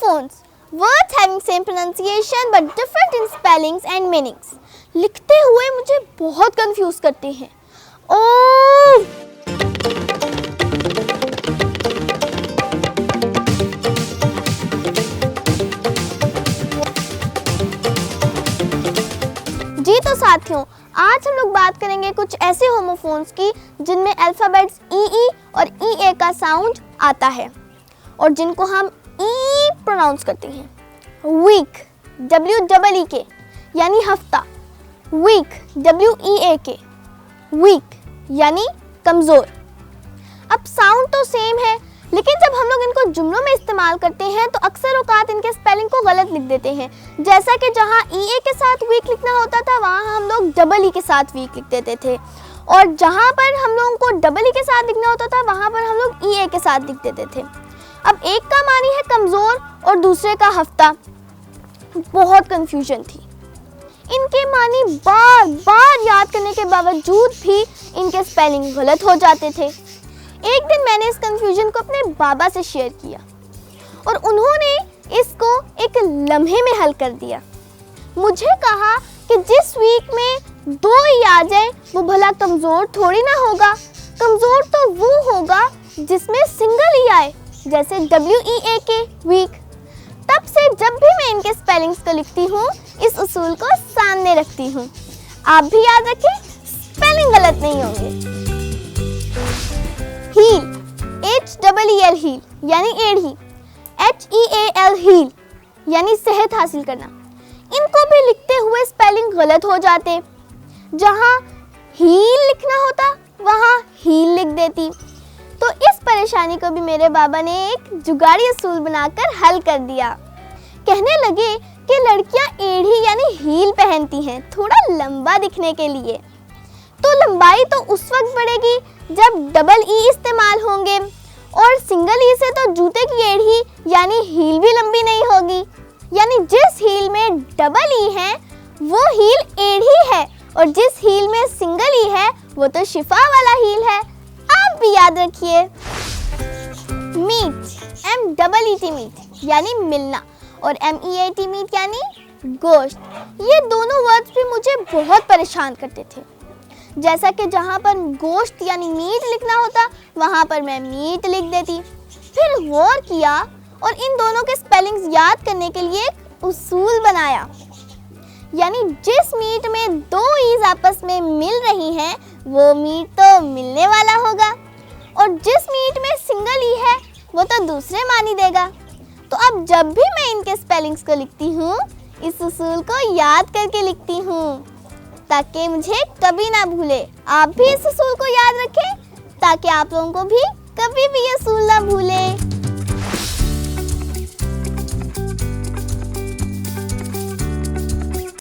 homophones, words having same pronunciation but different in spellings and meanings. लिखते हुए मुझे बहुत कंफ्यूज करते हैं। ओह! जी तो साथियों, आज हम लोग बात करेंगे कुछ ऐसे होमोफोन्स की जिनमें अल्फाबेट्स ई और ई का साउंड आता है और जिनको हम ई प्रोनाउंस करते हैं। वीक, WEEK यानी हफ्ता। वीक, WEAK, वीक यानी कमज़ोर। अब साउंड तो सेम है, लेकिन जब हम लोग इनको जुमलों में इस्तेमाल करते हैं तो अक्सर औकात इनके स्पेलिंग को गलत लिख देते हैं। जैसा कि जहाँ ई के साथ वीक लिखना होता था, वहाँ हम लोग डबल ई के साथ वीक लिख देते थे, और जहाँ पर हम लोगों को डबल ई के साथ लिखना होता था, वहाँ पर हम लोग ई के साथ लिख देते थे। अब एक का मानी है कमज़ोर और दूसरे का हफ्ता। बहुत कन्फ्यूजन थी। इनके मानी बार बार याद करने के बावजूद भी इनके स्पेलिंग गलत हो जाते थे। एक दिन मैंने इस कंफ्यूजन को अपने बाबा से शेयर किया और उन्होंने इसको एक लम्हे में हल कर दिया। मुझे कहा कि जिस वीक में 2 ई आ जाए वो भला कमज़ोर थोड़ी ना होगा। कमज़ोर तो वो होगा जिसमें सिंगल ई आए, जैसे WEAK, वीक। तब से जब भी मैं इनके स्पेलिंग्स को लिखती हूँ, इस उसूल को सामने रखती हूँ। आप भी याद रखें, स्पेलिंग गलत नहीं होंगे। हील, HEEL हील यानी एड़ी। HEAL हील यानी सेहत हासिल करना। इनको भी लिखते हुए स्पेलिंग गलत हो जाते। जहाँ हील लिखना होता वहाँ हील लिख देती। तो इस परेशानी को भी मेरे बाबा ने एक जुगाड़ी असूल बनाकर हल कर दिया। कहने लगे कि लड़कियां एड़ी यानी हील पहनती हैं थोड़ा लंबा दिखने के लिए। तो लंबाई तो उस वक्त बढ़ेगी जब डबल ई इस्तेमाल होंगे, और सिंगल ई से तो जूते की एड़ी यानी हील भी लंबी नहीं होगी। यानी जिस हील में डबल ई है वो हील एड़ी है, और जिस हील में सिंगल ई है वो तो शिफा वाला हील है। आप भी याद रखिए। मीट, MEET मीट यानी मिलना, और MEAT मीट यानी गोश्त। ये दोनों वर्ड्स भी मुझे बहुत परेशान करते थे। जैसा कि जहाँ पर गोश्त यानी मीट लिखना होता, वहाँ पर मैं मीट लिख देती। फिर गौर किया और इन दोनों के स्पेलिंग्स याद करने के लिए एक उसूल बनाया। यानी जिस मीट में 2 ईज आपस में मिल रही हैं, वो मीट तो मिलने वाला होगा, और जिस मीट में सिंगल ई है वो तो दूसरे मानी देगा। तो अब जब भी मैं इनके स्पेलिंग्स को लिखती हूँ, इस उसूल को याद करके लिखती हूँ ताकि मुझे कभी ना भूले। आप भी इस उसूल को याद रखें ताकि आप लोगों को भी कभी भी ये उसूल ना भूले।